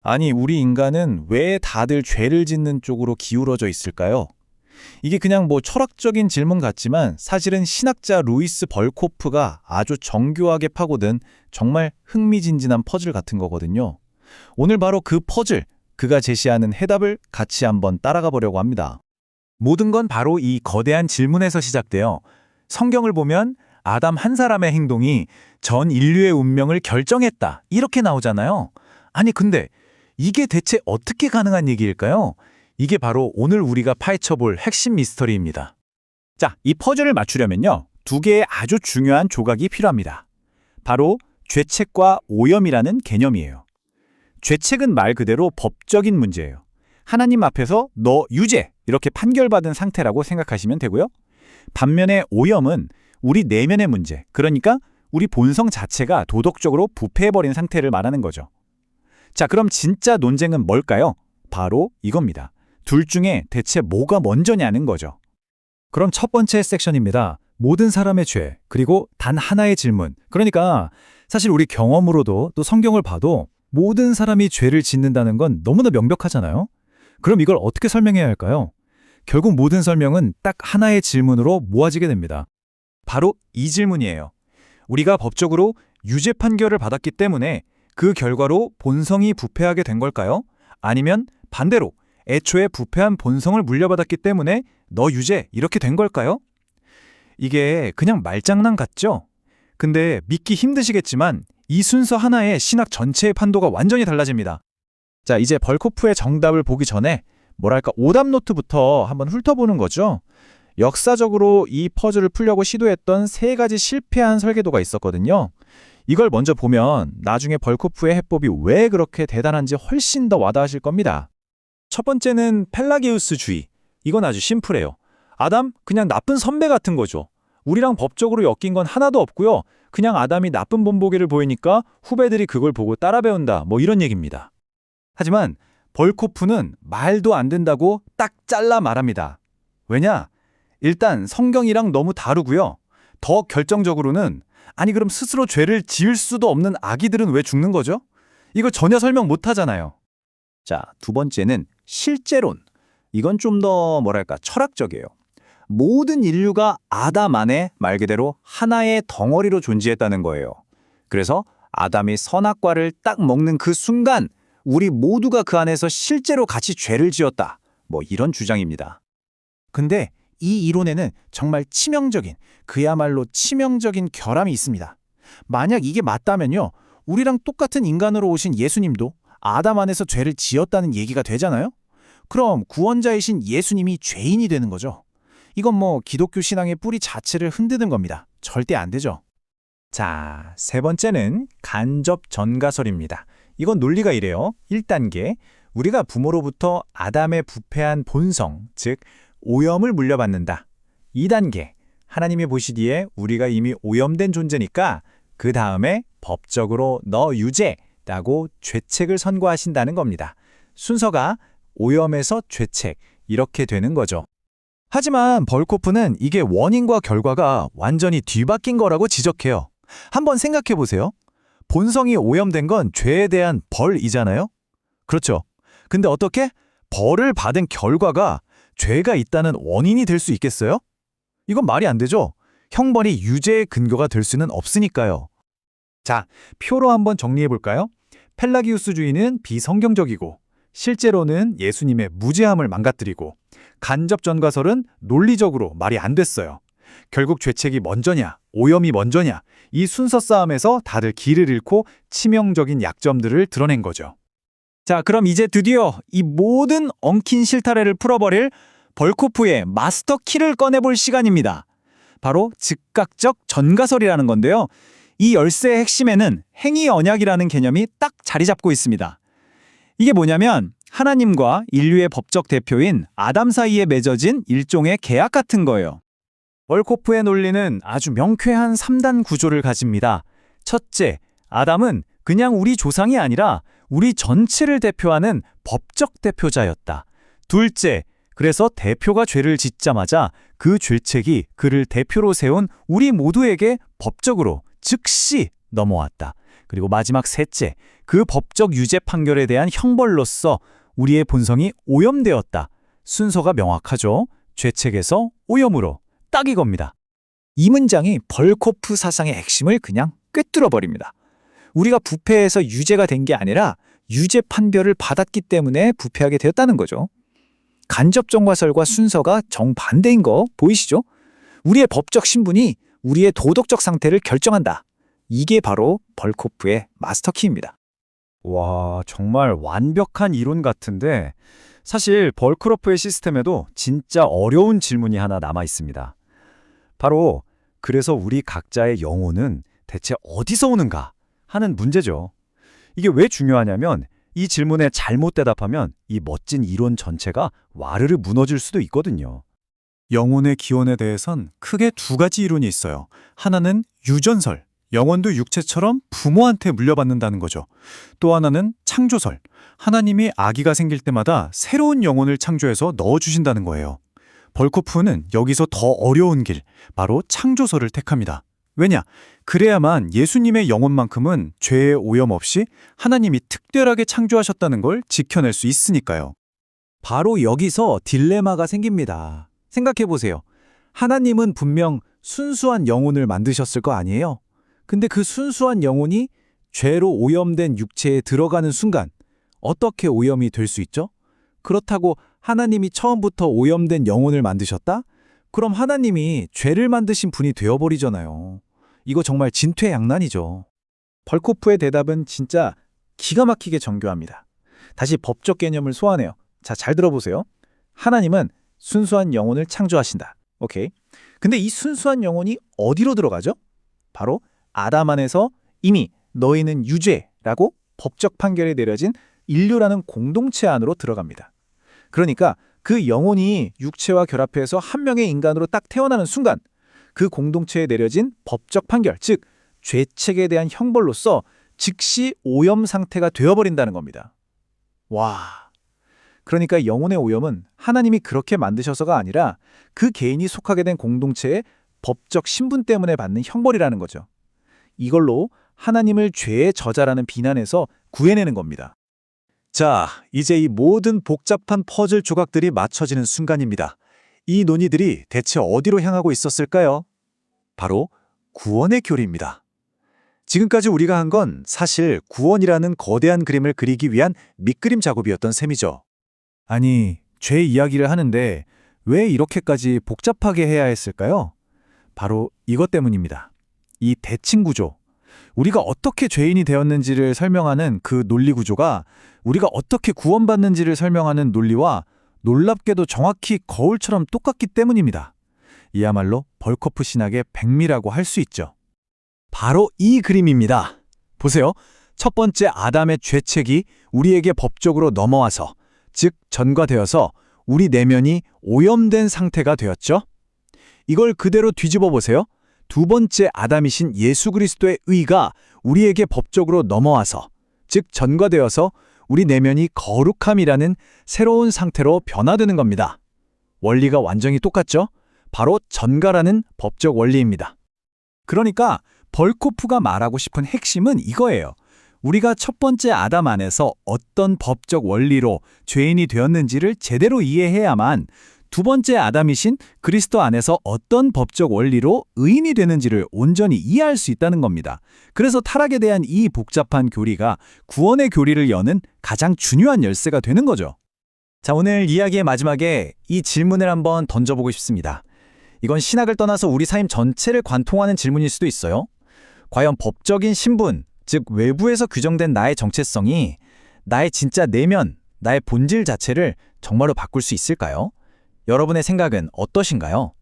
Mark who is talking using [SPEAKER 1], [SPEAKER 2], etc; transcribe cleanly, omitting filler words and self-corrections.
[SPEAKER 1] 아니, 우리 인간은 왜 다들 죄를 짓는 쪽으로 기울어져 있을까요? 이게 그냥 철학적인 질문 같지만 사실은 신학자 루이스 벌코프가 아주 정교하게 파고든 정말 흥미진진한 퍼즐 같은 거거든요. 오늘 바로 그 퍼즐, 그가 제시하는 해답을 같이 한번 따라가 보려고 합니다.
[SPEAKER 2] 모든 건 바로 이 거대한 질문에서 시작돼요. 성경을 보면 아담 한 사람의 행동이 전 인류의 운명을 결정했다. 이렇게 나오잖아요. 아니 근데 이게 대체 어떻게 가능한 얘기일까요? 이게 바로 오늘 우리가 파헤쳐볼 핵심 미스터리입니다.
[SPEAKER 3] 자, 이 퍼즐을 맞추려면요. 두 개의 아주 중요한 조각이 필요합니다. 바로 죄책과 오염이라는 개념이에요. 죄책은 말 그대로 법적인 문제예요. 하나님 앞에서 너 유죄 이렇게 판결받은 상태라고 생각하시면 되고요. 반면에 오염은 우리 내면의 문제, 그러니까 우리 본성 자체가 도덕적으로 부패해버린 상태를 말하는 거죠. 자, 그럼 진짜 논쟁은 뭘까요? 바로 이겁니다. 둘 중에 대체 뭐가 먼저냐는 거죠.
[SPEAKER 2] 그럼 첫 번째 섹션입니다. 모든 사람의 죄, 그리고 단 하나의 질문. 그러니까 사실 우리 경험으로도 또 성경을 봐도 모든 사람이 죄를 짓는다는 건 너무나 명백하잖아요. 그럼 이걸 어떻게 설명해야 할까요? 결국 모든 설명은 딱 하나의 질문으로 모아지게 됩니다. 바로 이 질문이에요. 우리가 법적으로 유죄 판결을 받았기 때문에 그 결과로 본성이 부패하게 된 걸까요? 아니면 반대로 애초에 부패한 본성을 물려받았기 때문에 너 유죄 이렇게 된 걸까요? 이게 그냥 말장난 같죠? 근데 믿기 힘드시겠지만 이 순서 하나에 신학 전체의 판도가 완전히 달라집니다.
[SPEAKER 3] 자, 이제 벌코프의 정답을 보기 전에 오답 노트부터 한번 훑어보는 거죠. 역사적으로 이 퍼즐을 풀려고 시도했던 세 가지 실패한 설계도가 있었거든요. 이걸 먼저 보면 나중에 벌코프의 해법이 왜 그렇게 대단한지 훨씬 더 와닿으실 겁니다.
[SPEAKER 2] 첫 번째는 펠라기우스주의. 이건 아주 심플해요. 아담 그냥 나쁜 선배 같은 거죠. 우리랑 법적으로 엮인 건 하나도 없고요. 그냥 아담이 나쁜 본보기를 보이니까 후배들이 그걸 보고 따라 배운다. 이런 얘기입니다. 하지만 벌코프는 말도 안 된다고 딱 잘라 말합니다. 왜냐? 일단 성경이랑 너무 다르고요. 더 결정적으로는 아니 그럼 스스로 죄를 지을 수도 없는 아기들은 왜 죽는 거죠? 이거 전혀 설명 못 하잖아요.
[SPEAKER 3] 자, 두 번째는 실제론. 이건 좀 더 철학적이에요. 모든 인류가 아담 안에 말 그대로 하나의 덩어리로 존재했다는 거예요. 그래서 아담이 선악과를 딱 먹는 그 순간 우리 모두가 그 안에서 실제로 같이 죄를 지었다. 이런 주장입니다. 근데 이 이론에는 정말 그야말로 치명적인 결함이 있습니다. 만약 이게 맞다면요, 우리랑 똑같은 인간으로 오신 예수님도 아담 안에서 죄를 지었다는 얘기가 되잖아요? 그럼 구원자이신 예수님이 죄인이 되는 거죠. 이건 기독교 신앙의 뿌리 자체를 흔드는 겁니다. 절대 안 되죠.
[SPEAKER 2] 자, 세 번째는 간접 전가설입니다. 이건 논리가 이래요. 1단계, 우리가 부모로부터 아담의 부패한 본성, 즉 오염을 물려받는다. 2단계, 하나님이 보시기에 우리가 이미 오염된 존재니까 그 다음에 법적으로 너 유죄라고 죄책을 선고하신다는 겁니다. 순서가 오염에서 죄책 이렇게 되는 거죠. 하지만 벌코프는 이게 원인과 결과가 완전히 뒤바뀐 거라고 지적해요. 한번 생각해 보세요. 본성이 오염된 건 죄에 대한 벌이잖아요? 그렇죠. 근데 어떻게? 벌을 받은 결과가 죄가 있다는 원인이 될 수 있겠어요? 이건 말이 안 되죠. 형벌이 유죄의 근거가 될 수는 없으니까요. 자, 표로 한번 정리해 볼까요? 펠라기우스주의는 비성경적이고 실제로는 예수님의 무죄함을 망가뜨리고 간접 전가설은 논리적으로 말이 안 됐어요. 결국 죄책이 먼저냐, 오염이 먼저냐, 이 순서 싸움에서 다들 길을 잃고 치명적인 약점들을 드러낸 거죠. 자, 그럼 이제 드디어 이 모든 엉킨 실타래를 풀어버릴 벌코프의 마스터 키를 꺼내볼 시간입니다. 바로 즉각적 전가설이라는 건데요. 이 열쇠의 핵심에는 행위 언약이라는 개념이 딱 자리 잡고 있습니다. 이게 뭐냐면 하나님과 인류의 법적 대표인 아담 사이에 맺어진 일종의 계약 같은 거예요. 벌코프의 논리는 아주 명쾌한 3단 구조를 가집니다. 첫째, 아담은 그냥 우리 조상이 아니라 우리 전체를 대표하는 법적 대표자였다. 둘째, 그래서 대표가 죄를 짓자마자 그 죄책이 그를 대표로 세운 우리 모두에게 법적으로 즉시 넘어왔다. 그리고 마지막 셋째, 그 법적 유죄 판결에 대한 형벌로서 우리의 본성이 오염되었다. 순서가 명확하죠. 죄책에서 오염으로. 딱 이겁니다.
[SPEAKER 3] 이 문장이 벌코프 사상의 핵심을 그냥 꿰뚫어 버립니다. 우리가 부패해서 유죄가 된 게 아니라 유죄 판결을 받았기 때문에 부패하게 되었다는 거죠. 간접 정과설과 순서가 정반대인 거 보이시죠? 우리의 법적 신분이 우리의 도덕적 상태를 결정한다. 이게 바로 벌코프의 마스터키입니다.
[SPEAKER 2] 와, 정말 완벽한 이론 같은데 사실 벌크로프의 시스템에도 진짜 어려운 질문이 하나 남아 있습니다. 바로 그래서 우리 각자의 영혼은 대체 어디서 오는가 하는 문제죠. 이게 왜 중요하냐면 이 질문에 잘못 대답하면 이 멋진 이론 전체가 와르르 무너질 수도 있거든요.
[SPEAKER 1] 영혼의 기원에 대해선 크게 두 가지 이론이 있어요. 하나는 유전설, 영혼도 육체처럼 부모한테 물려받는다는 거죠. 또 하나는 창조설, 하나님이 아기가 생길 때마다 새로운 영혼을 창조해서 넣어주신다는 거예요. 벌코프는 여기서 더 어려운 길, 바로 창조설을 택합니다. 왜냐? 그래야만 예수님의 영혼만큼은 죄의 오염 없이 하나님이 특별하게 창조하셨다는 걸 지켜낼 수 있으니까요.
[SPEAKER 3] 바로 여기서 딜레마가 생깁니다. 생각해보세요. 하나님은 분명 순수한 영혼을 만드셨을 거 아니에요? 근데 그 순수한 영혼이 죄로 오염된 육체에 들어가는 순간 어떻게 오염이 될 수 있죠? 그렇다고 하나님이 처음부터 오염된 영혼을 만드셨다? 그럼 하나님이 죄를 만드신 분이 되어버리잖아요. 이거 정말 진퇴양난이죠. 벌코프의 대답은 진짜 기가 막히게 정교합니다. 다시 법적 개념을 소환해요. 자, 잘 들어보세요. 하나님은 순수한 영혼을 창조하신다. 오케이. 근데 이 순수한 영혼이 어디로 들어가죠? 바로 아담 안에서 이미 너희는 유죄라고 법적 판결이 내려진 인류라는 공동체 안으로 들어갑니다. 그러니까 그 영혼이 육체와 결합해서 한 명의 인간으로 딱 태어나는 순간 그 공동체에 내려진 법적 판결, 즉 죄책에 대한 형벌로서 즉시 오염 상태가 되어버린다는 겁니다. 와, 그러니까 영혼의 오염은 하나님이 그렇게 만드셔서가 아니라 그 개인이 속하게 된 공동체의 법적 신분 때문에 받는 형벌이라는 거죠. 이걸로 하나님을 죄의 저자라는 비난에서 구해내는 겁니다.
[SPEAKER 2] 자, 이제 이 모든 복잡한 퍼즐 조각들이 맞춰지는 순간입니다. 이 논의들이 대체 어디로 향하고 있었을까요? 바로 구원의 교리입니다. 지금까지 우리가 한 건 사실 구원이라는 거대한 그림을 그리기 위한 밑그림 작업이었던 셈이죠.
[SPEAKER 1] 아니, 죄 이야기를 하는데 왜 이렇게까지 복잡하게 해야 했을까요? 바로 이것 때문입니다. 이 대칭 구조. 우리가 어떻게 죄인이 되었는지를 설명하는 그 논리 구조가 우리가 어떻게 구원받는지를 설명하는 논리와 놀랍게도 정확히 거울처럼 똑같기 때문입니다. 이야말로 벌코프 신학의 백미라고 할 수 있죠. 바로 이 그림입니다. 보세요. 첫 번째 아담의 죄책이 우리에게 법적으로 넘어와서, 즉 전가되어서 우리 내면이 오염된 상태가 되었죠. 이걸 그대로 뒤집어 보세요. 두 번째 아담이신 예수 그리스도의 의가 우리에게 법적으로 넘어와서, 즉 전가되어서 우리 내면이 거룩함이라는 새로운 상태로 변화되는 겁니다. 원리가 완전히 똑같죠? 바로 전가라는 법적 원리입니다. 그러니까 벌코프가 말하고 싶은 핵심은 이거예요. 우리가 첫 번째 아담 안에서 어떤 법적 원리로 죄인이 되었는지를 제대로 이해해야만 두 번째 아담이신 그리스도 안에서 어떤 법적 원리로 의인이 되는지를 온전히 이해할 수 있다는 겁니다. 그래서 타락에 대한 이 복잡한 교리가 구원의 교리를 여는 가장 중요한 열쇠가 되는 거죠. 자, 오늘 이야기의 마지막에 이 질문을 한번 던져보고 싶습니다. 이건 신학을 떠나서 우리 삶 전체를 관통하는 질문일 수도 있어요. 과연 법적인 신분, 즉 외부에서 규정된 나의 정체성이 나의 진짜 내면, 나의 본질 자체를 정말로 바꿀 수 있을까요? 여러분의 생각은 어떠신가요?